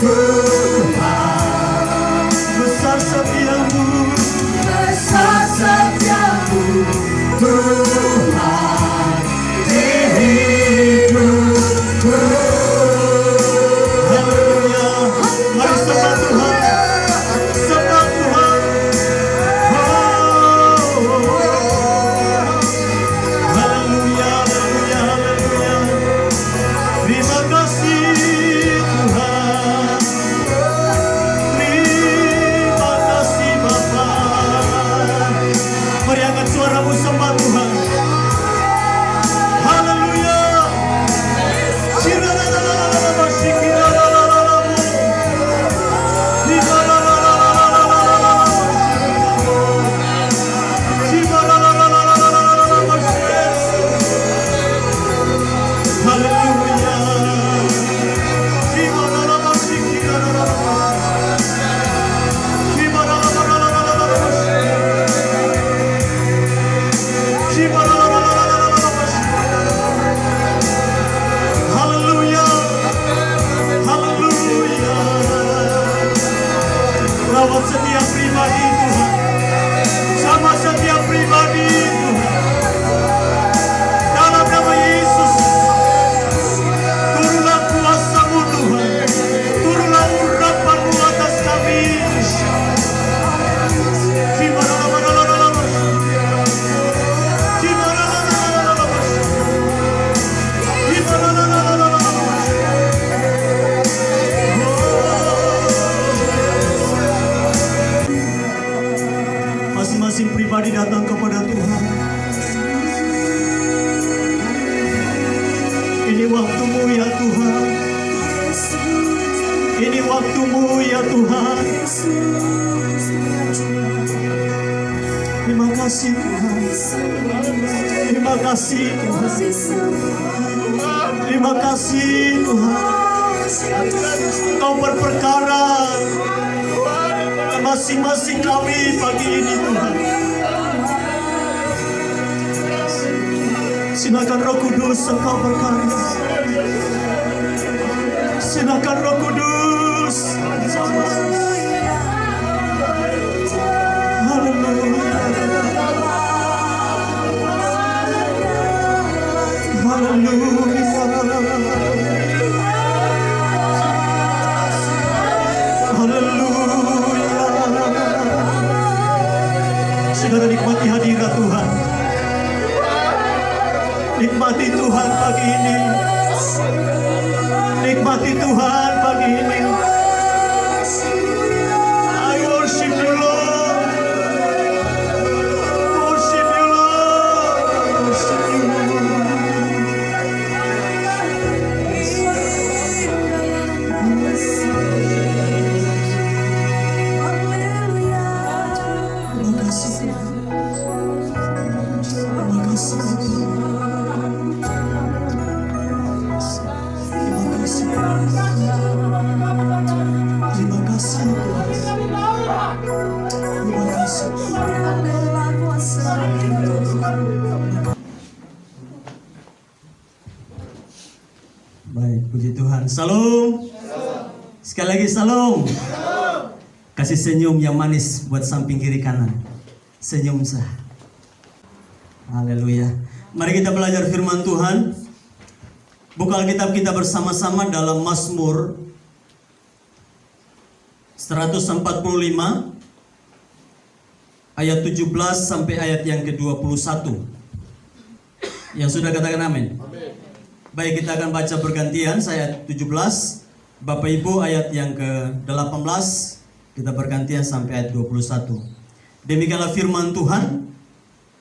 Tuhan. Besar setiamu, besar setiamu Tuhan di hidupku. Haleluya, mari sembah Tuhan, sembah Tuhan. Haleluya, haleluya, haleluya. Terima kasih Tuhan, terima kasih Bapa. Mari angkat suaramu sembah Tuhan. Haleluya. Haleluya, haleluya. Rawat setiap pribadi Tuhan, sama setiap pribadi Tuhan. Dalam nama Yesus, turunlah kuasa-Mu Tuhan, turunlah urapan-Mu atas kami. Masing-masing pribadi datang kepada Tuhan. Ini waktu-Mu ya Tuhan, ini waktu-Mu ya Tuhan. Terima kasih Tuhan, terima kasih Tuhan, terima kasih Tuhan. Engkau berperkara masing-masing kami pagi ini Tuhan. Silakan Roh Kudus Engkau berkarya. Silakan Roh Kudus. Haleluya. Haleluya. Haleluya. Saudara nikmati hadirat Tuhan. Nikmati Tuhan pagi ini. Nikmati Tuhan pagi ini. I worship you Lord. Worship you Lord. Worship you Lord. Terima kasih. Terima kasih. Terima kasih. Terima kasih. Baik, puji Tuhan. Salam. Sekali lagi salam. Kasih senyum yang manis buat samping kiri kanan. Senyum sah. Haleluya. Mari kita belajar firman Tuhan. Buka Alkitab kita bersama-sama dalam Mazmur 145 ayat 17 sampai ayat yang ke-21. Yang sudah katakan amin. Baik, kita akan baca bergantian. Saya ayat 17, Bapak Ibu ayat yang ke-18, kita bergantian sampai ayat 21. Demikianlah firman Tuhan.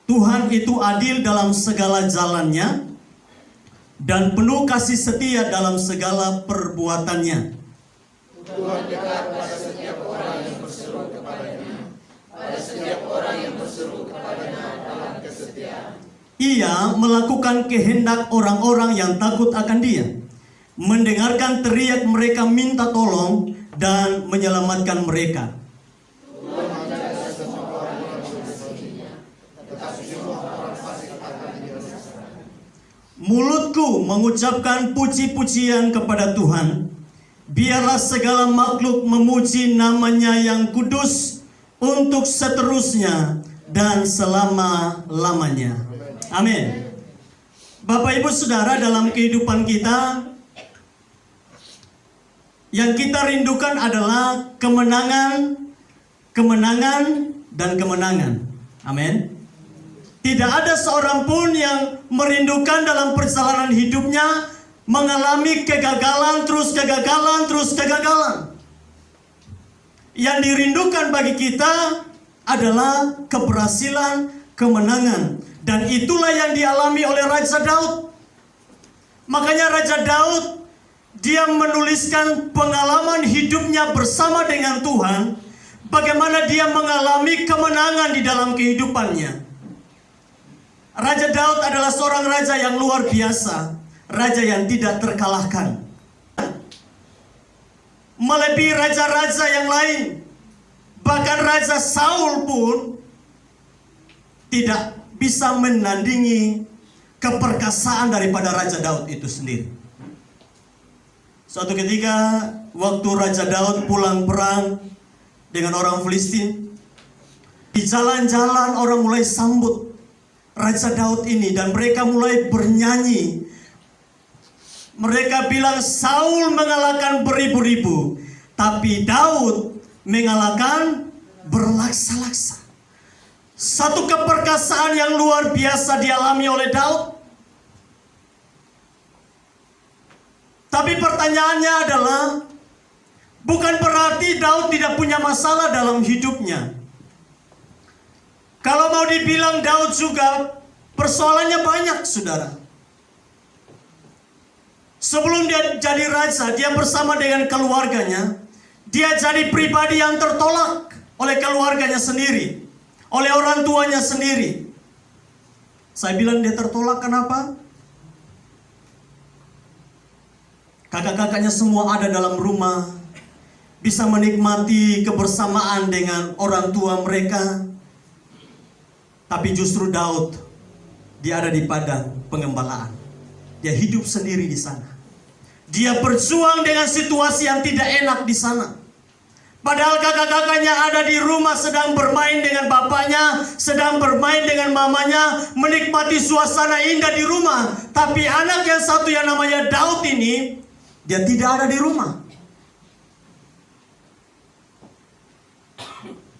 Tuhan itu adil dalam segala jalannya dan penuh kasih setia dalam segala perbuatannya. Tuhan dekat pada setiap orang yang berseru kepadanya, pada setiap orang yang berseru kepadanya dalam kesetiaan. Ia melakukan kehendak orang-orang yang takut akan Dia, mendengarkan teriak mereka minta tolong dan menyelamatkan mereka. Tuhan menjaga semua orang yang mengasihinya, tetapi semua orang fasik akan dibinasakan. Mulutku mengucapkan puji-pujian kepada Tuhan, biarlah segala makhluk memuji namanya yang kudus untuk seterusnya dan selama-lamanya. Amin. Bapak Ibu Saudara, dalam kehidupan kita, yang kita rindukan adalah kemenangan, kemenangan, dan kemenangan. Amin. Tidak ada seorang pun yang merindukan dalam perjalanan hidupnya mengalami kegagalan, terus kegagalan, terus kegagalan. Yang dirindukan bagi kita adalah keberhasilan, kemenangan. Dan itulah yang dialami oleh Raja Daud. Makanya Raja Daud, dia menuliskan pengalaman hidupnya bersama dengan Tuhan, bagaimana dia mengalami kemenangan di dalam kehidupannya. Raja Daud adalah seorang raja yang luar biasa, raja yang tidak terkalahkan, melebihi raja-raja yang lain. Bahkan Raja Saul pun tidak bisa menandingi keperkasaan daripada Raja Daud itu sendiri. Suatu ketika waktu Raja Daud pulang perang dengan orang Filistin, di jalan-jalan orang mulai sambut Raja Daud ini dan mereka mulai bernyanyi. Mereka bilang Saul mengalahkan beribu-ribu, tapi Daud mengalahkan berlaksa-laksa. Satu keperkasaan yang luar biasa dialami oleh Daud. Tapi pertanyaannya adalah, bukan berarti Daud tidak punya masalah dalam hidupnya. Kalau mau dibilang Daud juga persoalannya banyak, saudara. Sebelum dia jadi raja, dia bersama dengan keluarganya, dia jadi pribadi yang tertolak oleh keluarganya sendiri, oleh orang tuanya sendiri. Saya bilang dia tertolak kenapa? Kakak-kakaknya semua ada dalam rumah, bisa menikmati kebersamaan dengan orang tua mereka. Tapi justru Daud, dia ada di padang pengembalaan. Dia hidup sendiri di sana. Dia berjuang dengan situasi yang tidak enak di sana. Padahal kakak-kakaknya ada di rumah sedang bermain dengan bapaknya, sedang bermain dengan mamanya, menikmati suasana indah di rumah. Tapi anak yang satu yang namanya Daud ini, dia tidak ada di rumah.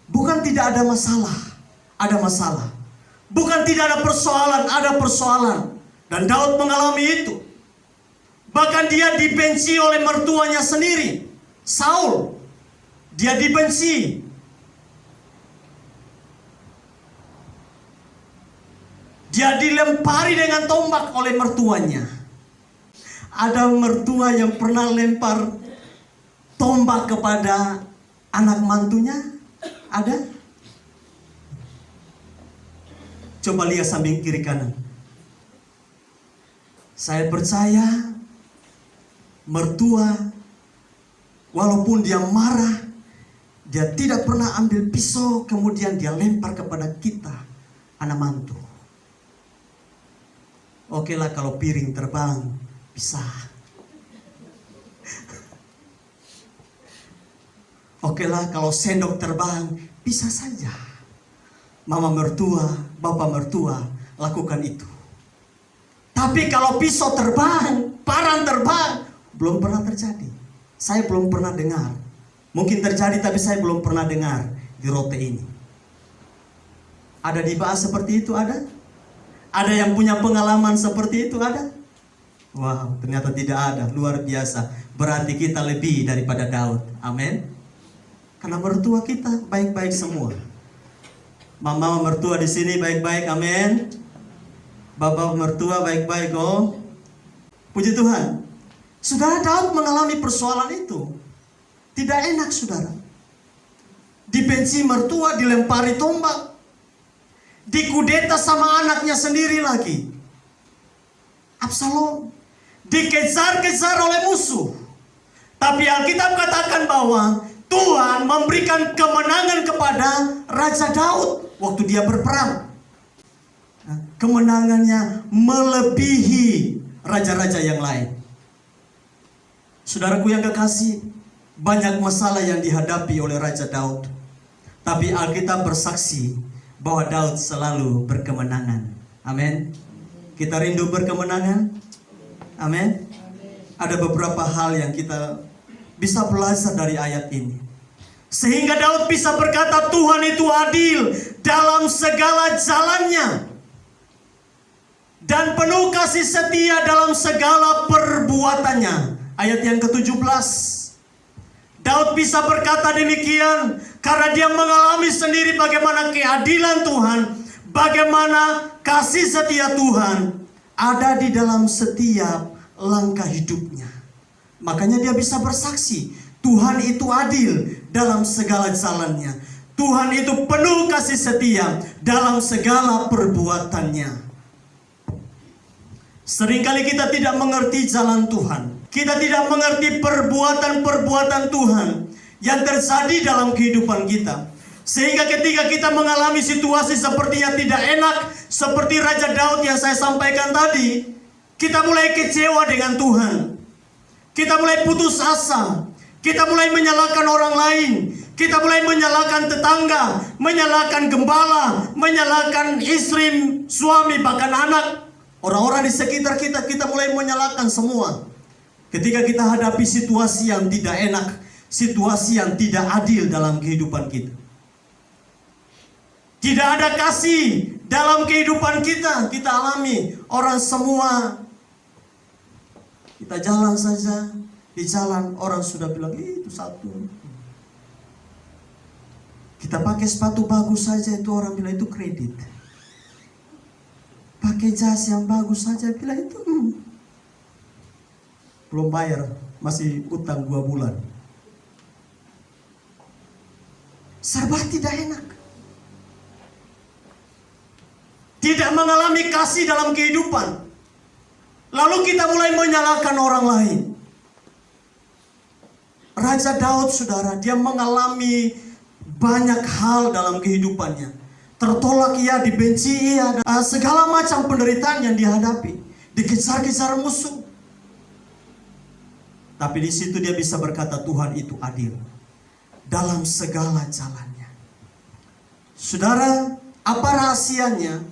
Bukan tidak ada masalah, ada masalah. Bukan tidak ada persoalan, ada persoalan. Dan Daud mengalami itu. Bahkan dia dibenci oleh mertuanya sendiri, Saul. Dia dibenci. Dia dilempari dengan tombak oleh mertuanya. Ada mertua yang pernah lempar tombak kepada anak mantunya? Ada? Coba lihat samping kiri kanan. Saya percaya mertua, walaupun dia marah, dia tidak pernah ambil pisau kemudian dia lempar kepada kita, anak mantu. Oke lah kalau piring terbang, bisa. Oke lah kalau sendok terbang, bisa saja. Mama mertua, bapak mertua lakukan itu. Tapi kalau pisau terbang, parang terbang, belum pernah terjadi. Saya belum pernah dengar. Mungkin terjadi tapi saya belum pernah dengar di Rote ini. Ada dibahas seperti itu, ada? Ada yang punya pengalaman seperti itu, ada? Wow, ternyata tidak ada. Luar biasa. Berarti kita lebih daripada Daud. Amin. Karena mertua kita baik-baik semua. Mama mertua di sini baik-baik, amin. Bapak mertua baik-baik, oh. Puji Tuhan. Saudara, Daud mengalami persoalan itu. Tidak enak, saudara. Dibenci mertua, dilempari tombak. Dikudeta sama anaknya sendiri lagi. Absalom. Dikejar-kejar oleh musuh. Tapi Alkitab katakan bahwa Tuhan memberikan kemenangan kepada Raja Daud waktu dia berperang. Nah, kemenangannya melebihi raja-raja yang lain. Saudaraku yang kekasih, banyak masalah yang dihadapi oleh Raja Daud. Tapi Alkitab bersaksi bahwa Daud selalu berkemenangan. Amin. Kita rindu berkemenangan. Amin. Ada beberapa hal yang kita bisa belajar dari ayat ini. Sehingga Daud bisa berkata Tuhan itu adil dalam segala jalannya. Dan penuh kasih setia dalam segala perbuatannya. Ayat yang ke-17. Daud bisa berkata demikian karena dia mengalami sendiri bagaimana keadilan Tuhan, bagaimana kasih setia Tuhan ada di dalam setiap langkah hidupnya. Makanya dia bisa bersaksi, Tuhan itu adil dalam segala jalannya. Tuhan itu penuh kasih setia dalam segala perbuatannya. Seringkali kita tidak mengerti jalan Tuhan. Kita tidak mengerti perbuatan-perbuatan Tuhan yang terjadi dalam kehidupan kita. Sehingga ketika kita mengalami situasi seperti yang tidak enak, seperti Raja Daud yang saya sampaikan tadi, kita mulai kecewa dengan Tuhan. Kita mulai putus asa. Kita mulai menyalahkan orang lain. Kita mulai menyalahkan tetangga, menyalahkan gembala, menyalahkan istri, suami, bahkan anak. Orang-orang di sekitar kita, kita mulai menyalahkan semua. Ketika kita hadapi situasi yang tidak enak, situasi yang tidak adil dalam kehidupan kita. Tidak ada kasih dalam kehidupan kita, kita alami. Orang semua, kita jalan saja, di jalan orang sudah bilang, itu satu. Kita pakai sepatu bagus saja, itu orang bilang itu kredit. Pakai jas yang bagus saja, bilang itu belum bayar, masih utang 2 bulan. Serba tidak enak. Tidak mengalami kasih dalam kehidupan. Lalu kita mulai menyalahkan orang lain. Raja Daud, saudara, dia mengalami banyak hal dalam kehidupannya. Tertolak ia, dibenci ia, segala macam penderitaan yang dihadapi. Dikejar-kejar musuh. Tapi di situ dia bisa berkata Tuhan itu adil dalam segala jalannya. Saudara, apa rahasianya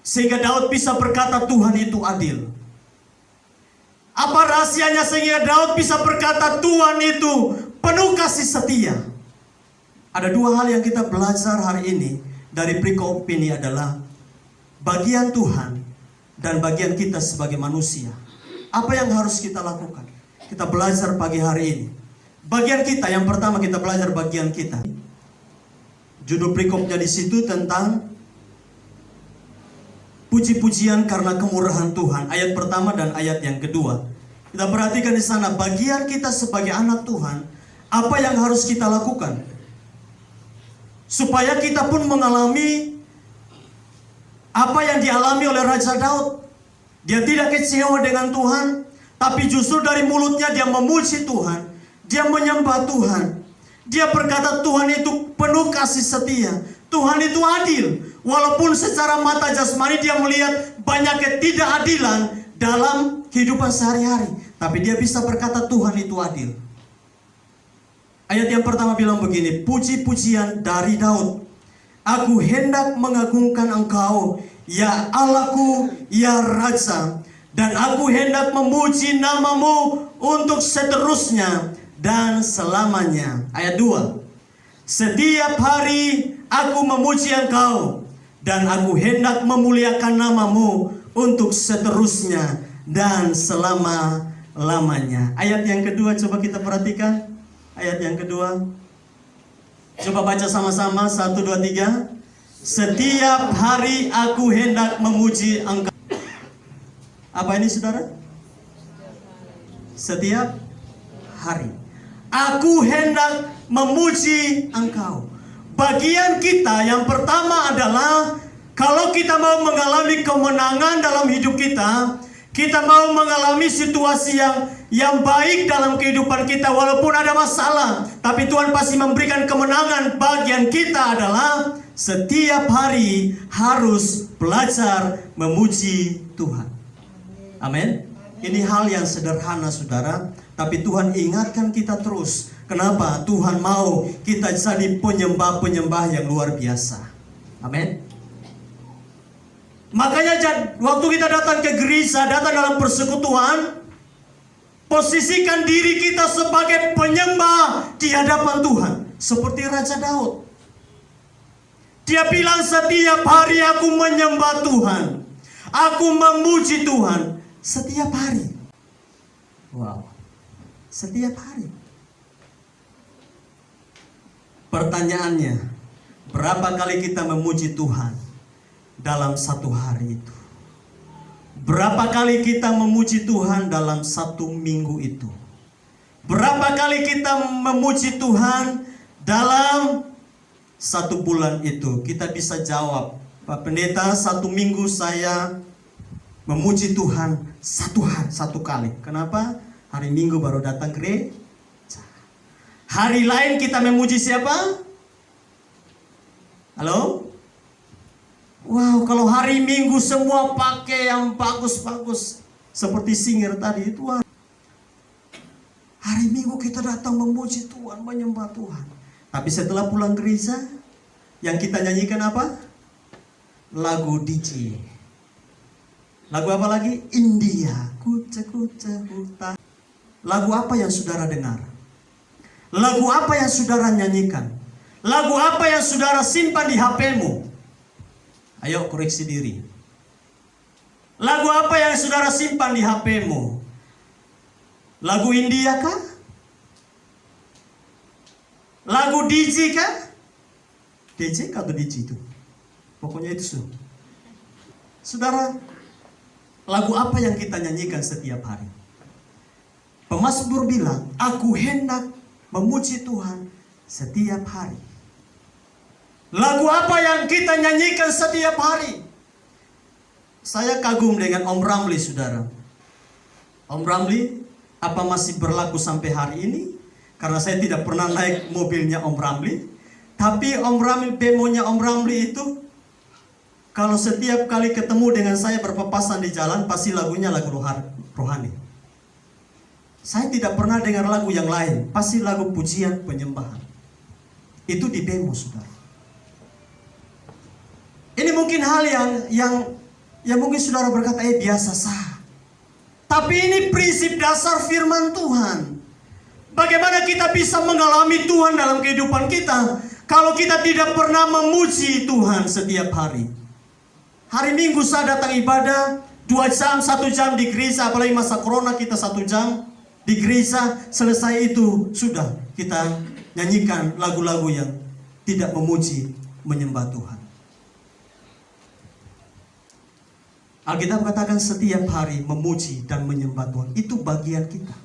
sehingga Daud bisa berkata Tuhan itu adil? Apa rahasianya sehingga Daud bisa berkata Tuhan itu penuh kasih setia? Ada 2 hal yang kita belajar hari ini dari perikop ini adalah bagian Tuhan dan bagian kita sebagai manusia. Apa yang harus kita lakukan? Kita belajar pagi hari ini. Bagian kita, yang pertama kita belajar bagian kita. Judul perikopnya di situ tentang puji-pujian karena kemurahan Tuhan. Ayat pertama dan ayat yang kedua. Kita perhatikan di sana bagian kita sebagai anak Tuhan. Apa yang harus kita lakukan? Supaya kita pun mengalami apa yang dialami oleh Raja Daud. Dia tidak kecewa dengan Tuhan, tapi justru dari mulutnya dia memuji Tuhan. Dia menyembah Tuhan. Dia berkata Tuhan itu penuh kasih setia. Tuhan itu adil. Walaupun secara mata jasmani dia melihat banyak ketidakadilan dalam kehidupan sehari-hari, tapi dia bisa berkata Tuhan itu adil. Ayat yang pertama bilang begini, puji-pujian dari Daud. Aku hendak mengagungkan Engkau, ya Allahku, ya Raja. Dan aku hendak memuji nama-Mu untuk seterusnya dan selamanya. Ayat 2. Setiap hari aku memuji Engkau, dan aku hendak memuliakan nama-Mu untuk seterusnya dan selama-lamanya. Ayat yang kedua coba kita perhatikan. Ayat yang kedua. Coba baca sama-sama. 1, 2, 3. Setiap hari aku hendak memuji Engkau. Apa ini saudara? Setiap hari aku hendak memuji Engkau. Bagian kita yang pertama adalah kalau kita mau mengalami kemenangan dalam hidup kita, kita mau mengalami situasi yang baik dalam kehidupan kita, walaupun ada masalah, tapi Tuhan pasti memberikan kemenangan. Bagian kita adalah setiap hari harus belajar memuji Tuhan. Amin. Ini hal yang sederhana saudara, Tapi Tuhan ingatkan kita terus. Kenapa? Tuhan mau kita jadi penyembah-penyembah yang luar biasa. Amin. Makanya waktu kita datang ke gereja, datang dalam persekutuan, posisikan diri kita sebagai penyembah di hadapan Tuhan. Seperti Raja Daud. Dia bilang, setiap hari aku menyembah Tuhan. Aku memuji Tuhan setiap hari. Wow. Setiap hari. Pertanyaannya, berapa kali kita memuji Tuhan dalam satu hari itu? Berapa kali kita memuji Tuhan dalam satu minggu itu? Berapa kali kita memuji Tuhan dalam satu bulan itu? Kita bisa jawab, Pak Pendeta, satu minggu saya memuji Tuhan satu kali. Kenapa? Hari Minggu baru datang gereja. Hari lain kita memuji siapa? Halo? Wow, kalau hari Minggu semua pakai yang bagus-bagus seperti singer tadi itu. Hari Minggu kita datang memuji Tuhan, menyembah Tuhan. Tapi setelah pulang gereja, yang kita nyanyikan apa? Lagu DJ. Lagu apa lagi? India. Kuce-kuce hutan. Lagu apa yang saudara dengar? Lagu apa yang saudara nyanyikan? Lagu apa yang saudara simpan di HP-mu? Ayo koreksi diri. Lagu apa yang saudara simpan di HP-mu? Lagu India kah? Lagu DJ kah? DJ atau DJ itu? Pokoknya itu. Saudara, lagu apa yang kita nyanyikan setiap hari? Pemazmur bilang, aku hendak memuji Tuhan setiap hari. Lagu apa yang kita nyanyikan setiap hari? Saya kagum dengan Om Ramli, saudara. Om Ramli, apa masih berlaku sampai hari ini? Karena saya tidak pernah naik mobilnya Om Ramli. Tapi Om Ramli, bemonya Om Ramli itu, kalau setiap kali ketemu dengan saya berpapasan di jalan, pasti lagunya lagu rohani. Saya tidak pernah dengar lagu yang lain, pasti lagu pujian penyembahan. Itu di bemo, saudara. Ini mungkin hal yang mungkin saudara berkata, biasa sah. Tapi ini prinsip dasar firman Tuhan. Bagaimana kita bisa mengalami Tuhan dalam kehidupan kita kalau kita tidak pernah memuji Tuhan setiap hari? Hari Minggu saya datang ibadah 2 jam, 1 jam di gereja, apalagi masa corona kita 1 jam di gereja, selesai itu sudah kita nyanyikan lagu-lagu yang tidak memuji, menyembah Tuhan. Alkitab katakan setiap hari memuji dan menyembah Tuhan. Itu bagian kita.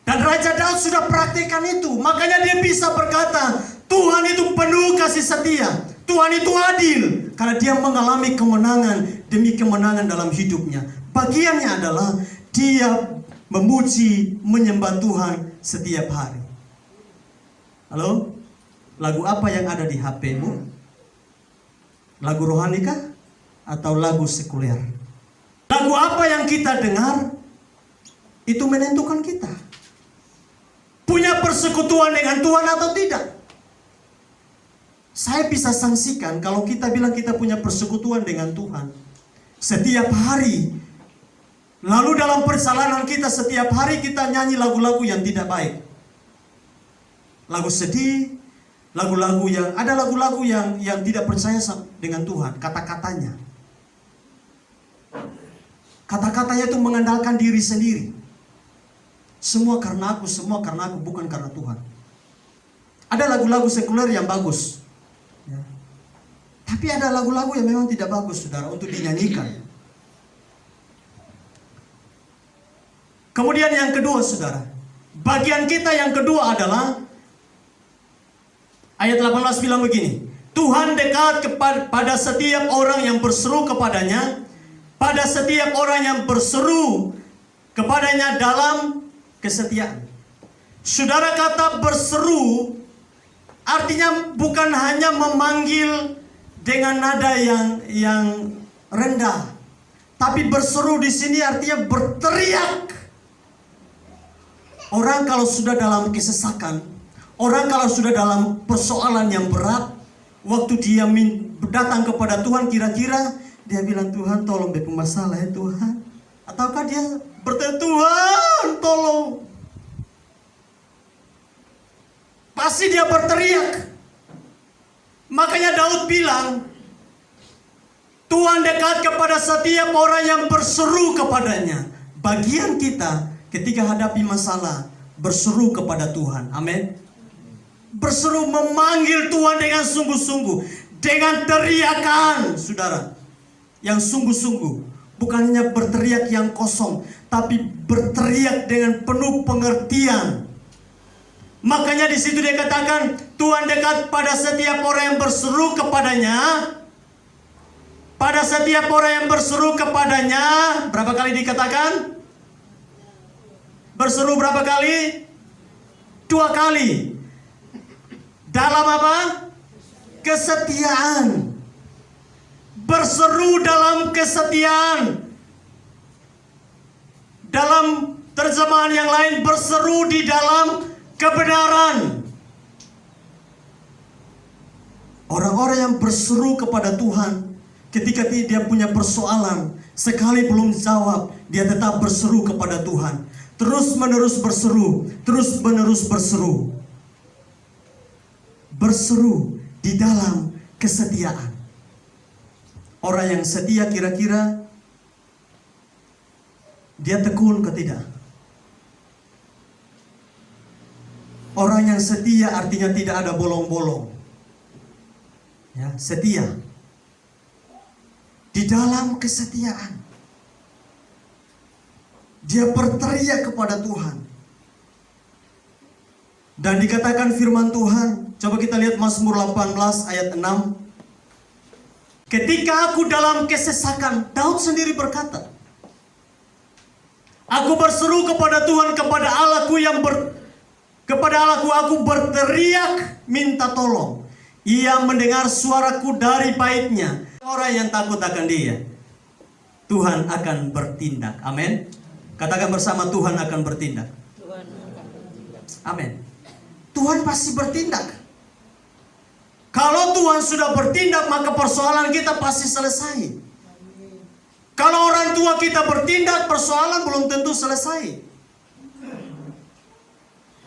Dan Raja Daud sudah praktikkan itu. Makanya dia bisa berkata, Tuhan itu penuh kasih setia. Tuhan itu adil. Karena dia mengalami kemenangan demi kemenangan dalam hidupnya. Bagiannya adalah dia memuji, menyembah Tuhan setiap hari. Halo? Lagu apa yang ada di HP-mu? Lagu rohani kah? Atau lagu sekuler? Lagu apa yang kita dengar? Itu menentukan kita. Punya persekutuan dengan Tuhan atau tidak? Saya bisa saksikan kalau kita bilang kita punya persekutuan dengan Tuhan setiap hari. Lalu dalam perjalanan kita setiap hari kita nyanyi lagu-lagu yang tidak baik. Lagu sedih, lagu-lagu yang ada lagu-lagu yang tidak percaya dengan Tuhan, kata-katanya. Kata-katanya itu mengandalkan diri sendiri. Semua karena aku, bukan karena Tuhan. Ada lagu-lagu sekuler yang bagus. Ya. Tapi ada lagu-lagu yang memang tidak bagus, saudara, untuk dinyanyikan. Kemudian yang kedua, saudara. Bagian kita yang kedua adalah ayat 18 bilang begini. Tuhan dekat kepada setiap orang yang berseru kepadanya. Pada setiap orang yang berseru kepadanya dalam kesetiaan. Saudara, kata berseru artinya bukan hanya memanggil dengan nada yang rendah. Tapi berseru di sini artinya berteriak. Orang kalau sudah dalam kesesakan, orang kalau sudah dalam persoalan yang berat, waktu dia datang kepada Tuhan, kira-kira dia bilang, Tuhan tolong beri masalah ya Tuhan. Ataukah dia bertanya, Tuhan tolong. Pasti dia berteriak. Makanya Daud bilang, Tuhan dekat kepada setiap orang yang berseru kepadanya. Bagian kita ketika hadapi masalah, berseru kepada Tuhan. Amin. Berseru, memanggil Tuhan dengan sungguh-sungguh, dengan teriakan, saudara, yang sungguh-sungguh. Bukan hanya berteriak yang kosong, tapi berteriak dengan penuh pengertian. Makanya di situ dia katakan, Tuhan dekat pada setiap orang yang berseru kepadanya. Pada setiap orang yang berseru kepadanya. Berapa kali dikatakan? Berseru berapa kali? 2 kali. Dalam apa? Kesetiaan. Berseru dalam kesetiaan. Dalam terjemahan yang lain, berseru di dalam kebenaran. Orang-orang yang berseru kepada Tuhan ketika dia punya persoalan, sekali belum jawab, dia tetap berseru kepada Tuhan. Terus menerus berseru, terus menerus berseru. Berseru di dalam kesetiaan. Orang yang setia kira-kira dia tekun ke tidak? Orang yang setia artinya tidak ada bolong-bolong. Ya, setia. Di dalam kesetiaan. Dia berteriak kepada Tuhan. Dan dikatakan firman Tuhan, coba kita lihat Mazmur 18 ayat 6. Ketika aku dalam kesesakan, Daud sendiri berkata, aku berseru kepada Tuhan, kepada Allahku kepada Allahku aku berteriak minta tolong. Ia mendengar suaraku dari baitnya. Orang yang takut akan dia, Tuhan akan bertindak. Amin. Katakan bersama, Tuhan akan bertindak. Amin. Tuhan pasti bertindak. Kalau Tuhan sudah bertindak, maka persoalan kita pasti selesai. Kalau orang tua kita bertindak, persoalan belum tentu selesai.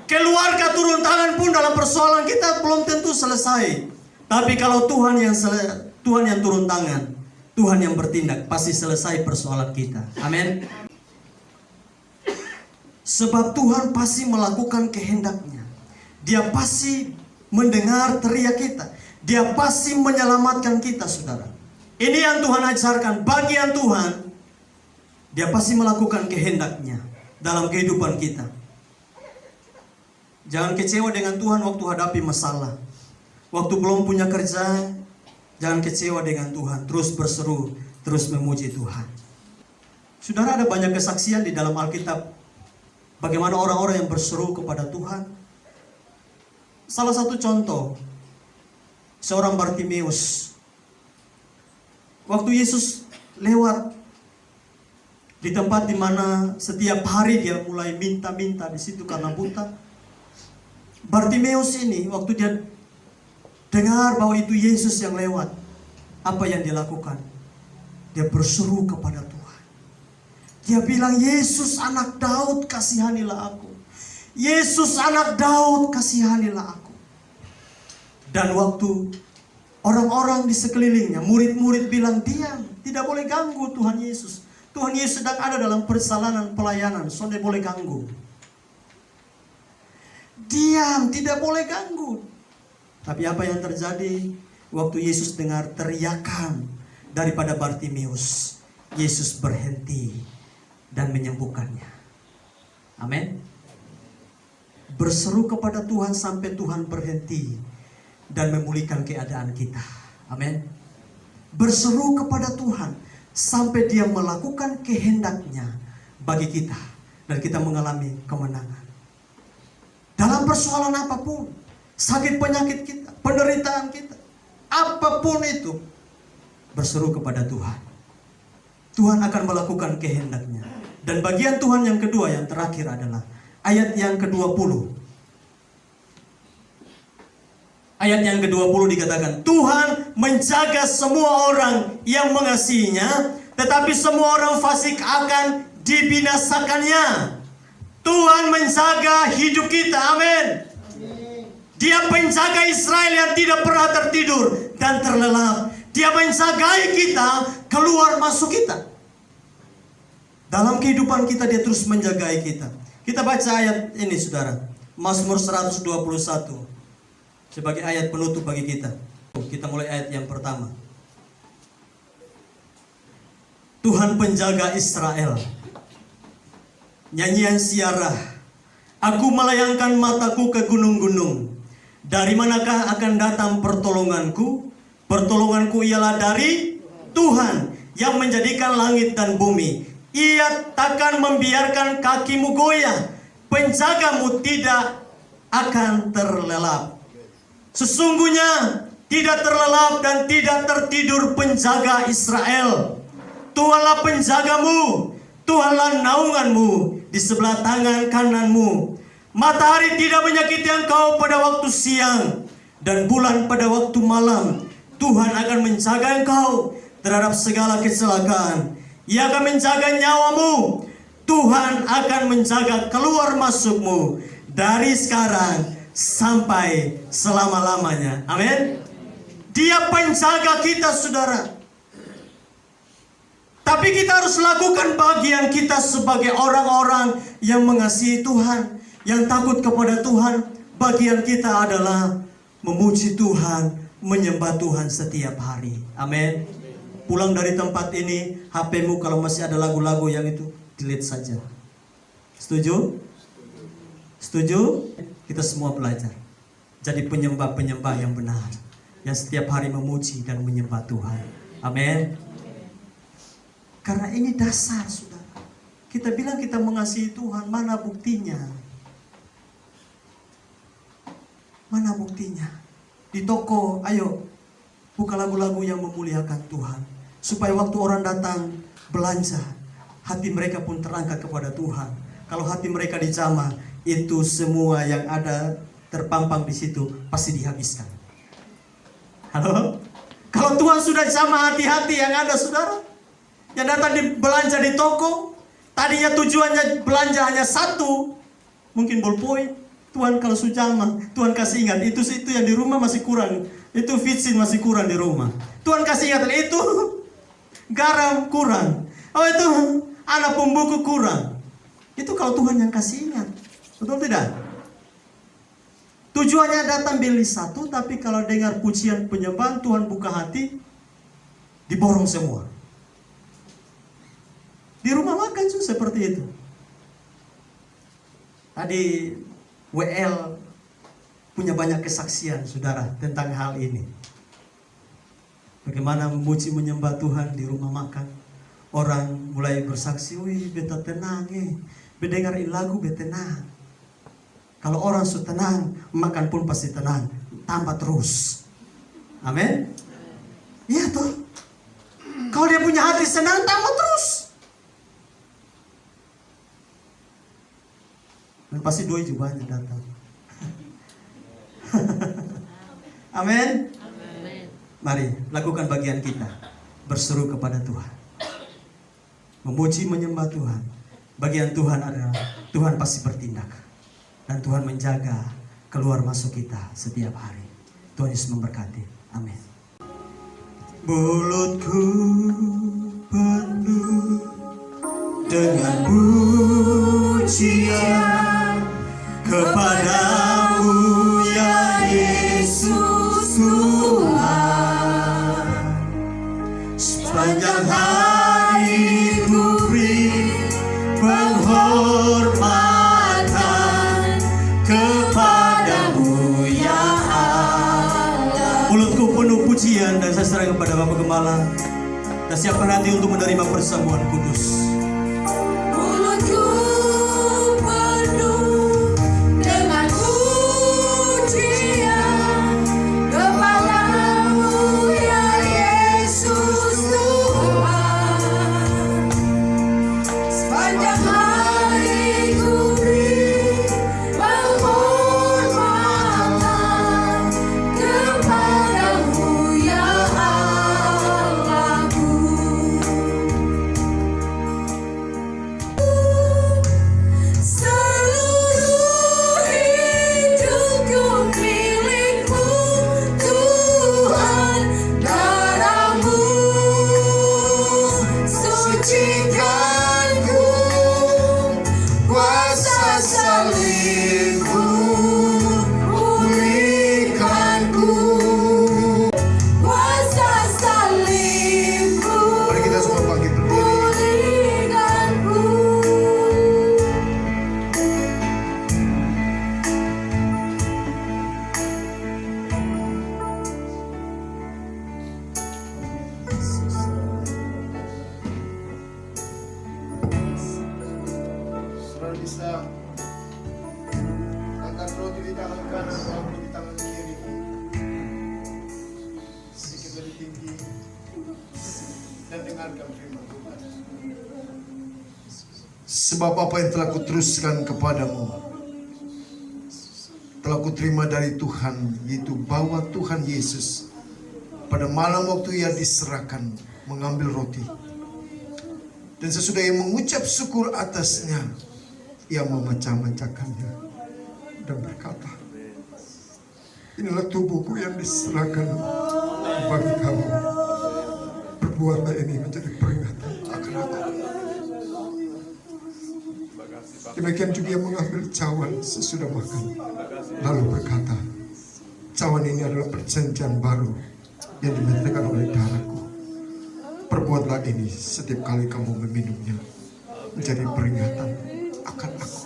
Keluarga turun tangan pun dalam persoalan kita belum tentu selesai. Tapi kalau Tuhan yang turun tangan, Tuhan yang bertindak, pasti selesai persoalan kita. Amin. Sebab Tuhan pasti melakukan kehendaknya. Dia pasti mendengar teriak kita. Dia pasti menyelamatkan kita, saudara. Ini yang Tuhan ajarkan. Bagian Tuhan, dia pasti melakukan kehendaknya dalam kehidupan kita. Jangan kecewa dengan Tuhan waktu hadapi masalah. Waktu belum punya kerja, jangan kecewa dengan Tuhan. Terus berseru, terus memuji Tuhan. Saudara, ada banyak kesaksian di dalam Alkitab. Bagaimana orang-orang yang berseru kepada Tuhan. Salah satu contoh, seorang Bartimeus. Waktu Yesus lewat di tempat di mana setiap hari dia mulai minta-minta di situ karena buta. Bartimeus ini waktu dia dengar bahwa itu Yesus yang lewat, apa yang dia lakukan? Dia berseru kepada Tuhan. Dia bilang, Yesus anak Daud, kasihanilah aku. Yesus anak Daud, kasihanilah aku. Dan waktu orang-orang di sekelilingnya, murid-murid bilang, diam, tidak boleh ganggu Tuhan Yesus. Tuhan Yesus sedang ada dalam persalanan pelayanan, so tidak boleh ganggu. Diam, tidak boleh ganggu. Tapi apa yang terjadi? Waktu Yesus dengar teriakan daripada Bartimeus, Yesus berhenti dan menyembuhkannya. Amin. Berseru kepada Tuhan sampai Tuhan berhenti dan memulihkan keadaan kita. Amin. Berseru kepada Tuhan sampai Dia melakukan kehendaknya bagi kita dan kita mengalami kemenangan. Dalam persoalan apapun, sakit penyakit kita, penderitaan kita, apapun itu, berseru kepada Tuhan. Tuhan akan melakukan kehendaknya. Dan bagian Tuhan yang kedua, yang terakhir adalah ayat yang ke-20. Ayat yang ke-20 dikatakan, Tuhan menjaga semua orang yang mengasihinya, tetapi semua orang fasik akan dibinasakannya. Tuhan menjaga hidup kita, amin. Dia penjaga Israel yang tidak pernah tertidur dan terlelap. Dia menjagai kita, keluar masuk kita. Dalam kehidupan kita dia terus menjagai kita. Kita baca ayat ini saudara, Mazmur 121. Sebagai ayat penutup bagi kita. Kita mulai ayat yang pertama. Tuhan penjaga Israel. Nyanyian Siarah. Aku melayangkan mataku ke gunung-gunung. Dari manakah akan datang pertolonganku? Pertolonganku ialah dari Tuhan yang menjadikan langit dan bumi. Ia takkan membiarkan kakimu goyah. Penjagamu tidak akan terlelap. Sesungguhnya tidak terlelap dan tidak tertidur penjaga Israel. Tuhanlah penjagamu, Tuhanlah naunganmu di sebelah tangan kananmu. Matahari tidak menyakiti engkau pada waktu siang, dan bulan pada waktu malam. Tuhan akan menjaga engkau terhadap segala kecelakaan. Ia akan menjaga nyawamu. Tuhan akan menjaga keluar masukmu dari sekarang sampai selama-lamanya. Amin. Dia penjaga kita saudara. Tapi kita harus lakukan bagian kita sebagai orang-orang yang mengasihi Tuhan, yang takut kepada Tuhan. Bagian kita adalah memuji Tuhan, menyembah Tuhan setiap hari. Amin. Pulang dari tempat ini, HP-mu kalau masih ada lagu-lagu yang itu, delete saja. Setuju? Setuju? Kita semua belajar jadi penyembah-penyembah yang benar, yang setiap hari memuji dan menyembah Tuhan. Amin. Karena ini dasar saudara. Kita bilang kita mengasihi Tuhan, mana buktinya? Mana buktinya? Di toko, ayo buka lagu-lagu yang memuliakan Tuhan, supaya waktu orang datang belanja, hati mereka pun terangkat kepada Tuhan. Kalau hati mereka dijamah, itu semua yang ada terpampang di situ pasti dihabiskan. Halo? Kalau Tuhan sudah jamah hati-hati yang ada saudara, yang datang belanja di toko, tadinya tujuannya belanja hanya satu, mungkin ballpoint. Tuhan kalau sudah jamah, Tuhan kasih ingat, itu yang di rumah masih kurang, itu vitsin masih kurang di rumah. Tuhan kasih ingat, itu garam kurang, oh itu anak pembuku kurang. Itu kalau Tuhan yang kasih ingat. Betul tidak? Tujuannya datang beli satu, tapi kalau dengar pujian penyembahan, Tuhan buka hati, diborong semua. Di rumah makan juga seperti itu. Tadi WL punya banyak kesaksian saudara tentang hal ini. Bagaimana memuji menyembah Tuhan di rumah makan. Orang mulai bersaksi, wih beta tenang mendengarin lagu beta tenang. Kalau orang sudah tenang, makan pun pasti tenang. Tambah terus. Amin. Iya toh. Kalau dia punya hati senang, tambah terus. Dan pasti doi juga banyak datang. Amin. Mari lakukan bagian kita, berseru kepada Tuhan, memuji menyembah Tuhan. Bagian Tuhan adalah Tuhan pasti bertindak, dan Tuhan menjaga keluar masuk kita setiap hari. Tuhan Yesus memberkati. Amin. Mulutku penuh dengan pujian kepadamu ya Yesus Tuhan. Sepanjang hari ku beri penghormatan kepadamu ya Allah. Mulutku penuh pujian dan saya serahkan kepada Bapak Gembala. Dan siapkan hati untuk menerima persembahan kudus. tangan kanan, Bapa di tangan kiri. Sedikit lebih tinggi dan dengarkan firman Tuhan. Sebab apa yang telah kuteruskan kepadamu telah kuterima dari Tuhan, yaitu bahwa Tuhan Yesus pada malam waktu ia diserahkan mengambil roti, dan sesudah ia mengucap syukur atasnya, ia memecah-mecahkannya dan berkata, inilah tubuhku yang diserahkan bagi kamu. Perbuatlah ini menjadi peringatan akan aku. Demikian juga ia mengambil cawan sesudah makan, lalu berkata, cawan ini adalah perjanjian baru yang dimintakan oleh darahku. Perbuatlah ini setiap kali kamu meminumnya menjadi peringatan akan aku.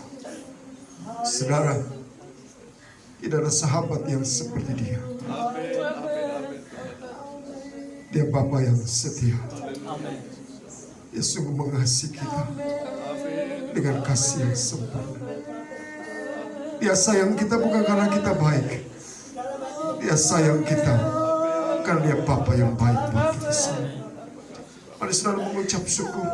Saudara, tidak ada sahabat yang seperti dia. Dia Bapa yang setia. Dia sungguh mengasihi kita dengan kasih yang sempurna. Dia sayang kita bukan karena kita baik. Dia sayang kita karena dia Bapa yang baik buat kita semua. Mari selalu mengucap syukur.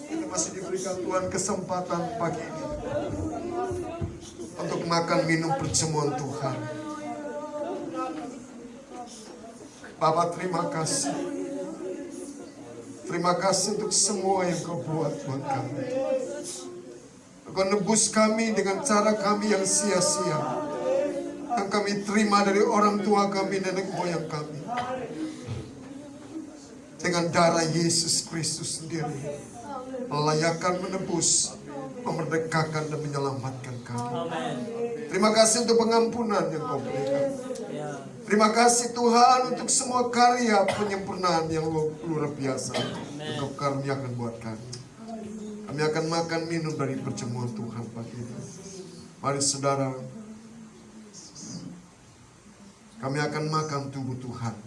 Kita masih diberikan Tuhan kesempatan pagi ini untuk makan minum perjamuan Tuhan. Bapa, terima kasih. Terima kasih untuk semua yang kau buat buat kami. Kau nebus kami dengan cara kami yang sia-sia, yang kami terima dari orang tua kami, nenek moyang kami. Dengan darah Yesus Kristus sendiri, melayakkan, menebus, memerdekakan dan menyelamatkan kami. Terima kasih untuk pengampunan yang kau berikan. Terima kasih Tuhan untuk semua karya penyempurnaan yang luar biasa yang kau karuniakan buat kami. Kami akan makan minum dari perjamuan Tuhan pagi ini. Mari saudara, kami akan makan tubuh Tuhan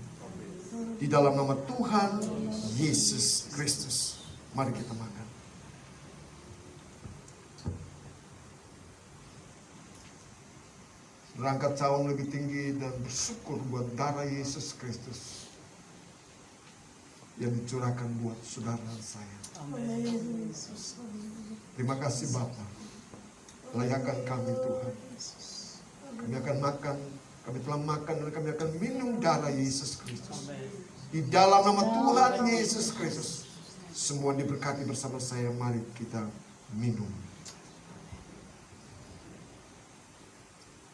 di dalam nama Tuhan Yesus Kristus. Mari kita makan. Berangkat cawan lebih tinggi dan bersyukur buat darah Yesus Kristus yang dicurahkan buat saudara saya. Amin. Terima kasih Bapa. Layakan kami Tuhan. Kami akan makan, kami telah makan dan kami akan minum darah Yesus Kristus. Di dalam nama Tuhan Yesus Kristus. Semua diberkati bersama saya. Mari kita minum.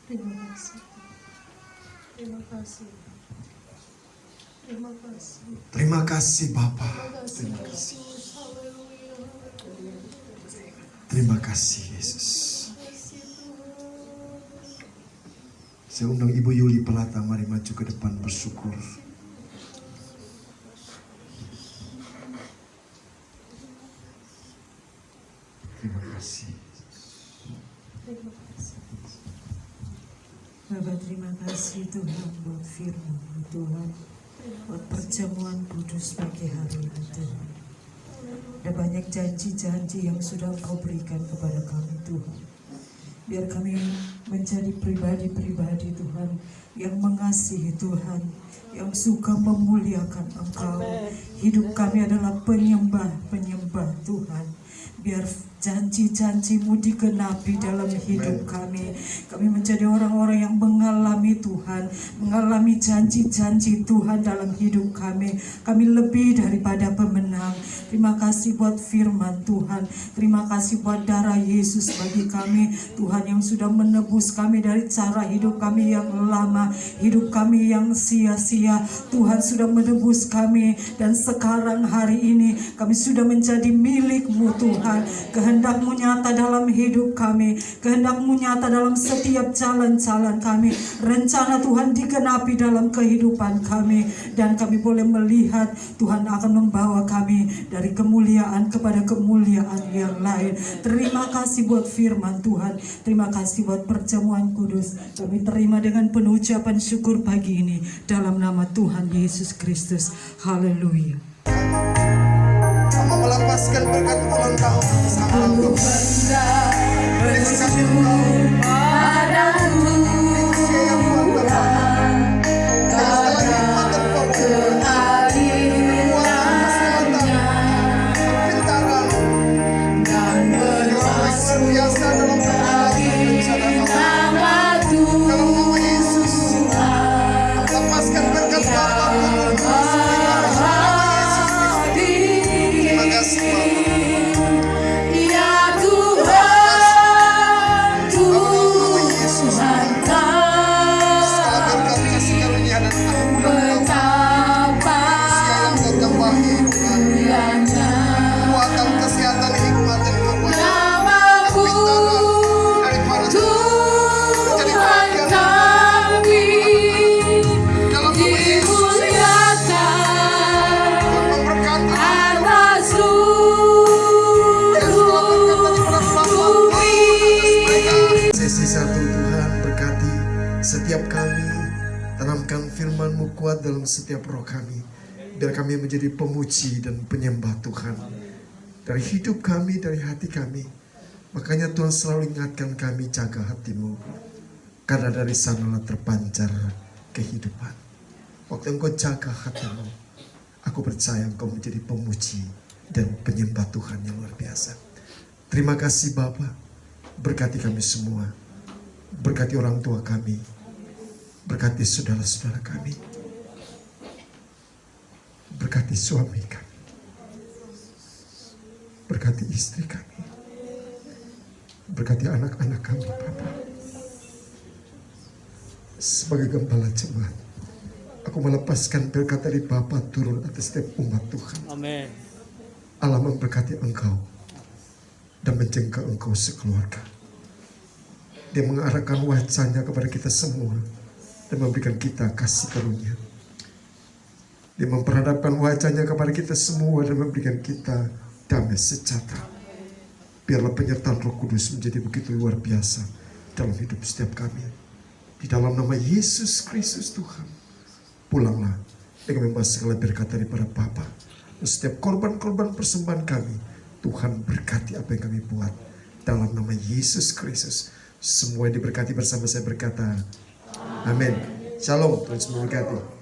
Terima kasih. Terima kasih. Terima kasih. Terima kasih Bapa. Terima kasih. Terima kasih Yesus. Saya undang Ibu Yuli Pelata, mari maju ke depan bersyukur. Terima kasih. Terima kasih. Bapa, terima kasih Tuhan buat firman Tuhan, buat perjamuan kudus pagi hari ini Tuhan. Ada banyak janji-janji yang sudah Engkau berikan kepada kami Tuhan. Biar kami menjadi pribadi-pribadi Tuhan yang mengasihi Tuhan, yang suka memuliakan Engkau. Hidup kami adalah penyembah-penyembah Tuhan. Biar janji-janji-Mu digenapi dalam hidup kami. Kami menjadi orang-orang yang mengalami Tuhan, mengalami janji-janji Tuhan dalam hidup kami. Kami lebih daripada pemenang. Terima kasih buat firman Tuhan. Terima kasih buat darah Yesus bagi kami. Tuhan yang sudah menebus kami dari cara hidup kami yang lama, hidup kami yang sia-sia. Tuhan sudah menebus kami dan sekarang hari ini kami sudah menjadi milik-Mu Tuhan. Kehendak-Mu nyata dalam hidup kami, kehendak-Mu nyata dalam setiap jalan-jalan kami. Rencana Tuhan digenapi dalam kehidupan kami, dan kami boleh melihat Tuhan akan membawa kami dari kemuliaan kepada kemuliaan yang lain. Terima kasih buat firman Tuhan. Terima kasih buat perjamuan kudus. Kami terima dengan penuh ucapan syukur pagi ini dalam nama Tuhan Yesus Kristus. Haleluya. Sama melepaskan berkat ulang tahun. Sama Aku bangga bersyukur Kasih satu Tuhan berkati setiap kami, tanamkan firman-Mu kuat dalam setiap roh kami, biar kami menjadi pemuji dan penyembah Tuhan. Dari hidup kami, dari hati kami, makanya Tuhan selalu ingatkan kami, jaga hatimu, karena dari sanalah terpancar kehidupan. Waktu engkau jaga hatimu, aku percaya engkau menjadi pemuji dan penyembah Tuhan yang luar biasa. Terima kasih Bapa. Berkati kami semua, berkati orang tua kami, berkati saudara-saudara kami, berkati suami kami, berkati istri kami, berkati anak-anak kami Bapa. Sebagai gembala jemaat, aku melepaskan berkat dari Bapa turun atas setiap umat Tuhan. Amin. Allah memberkati engkau dan menjaga engkau sekeluarga. Dia mengarahkan wajahnya kepada kita semua dan memberikan kita kasih karunia. Dia memperhadapkan wajahnya kepada kita semua dan memberikan kita damai sejahtera. Biarlah penyertaan Roh Kudus menjadi begitu luar biasa dalam hidup setiap kami. Di dalam nama Yesus Kristus Tuhan, pulanglah dengan membawa segala berkat daripada Bapa. Dan setiap korban-korban persembahan kami, Tuhan berkati apa yang kami buat. Dalam nama Yesus Kristus, semua diberkati bersama saya berkata, amin. Shalom, Tuhan memberkati.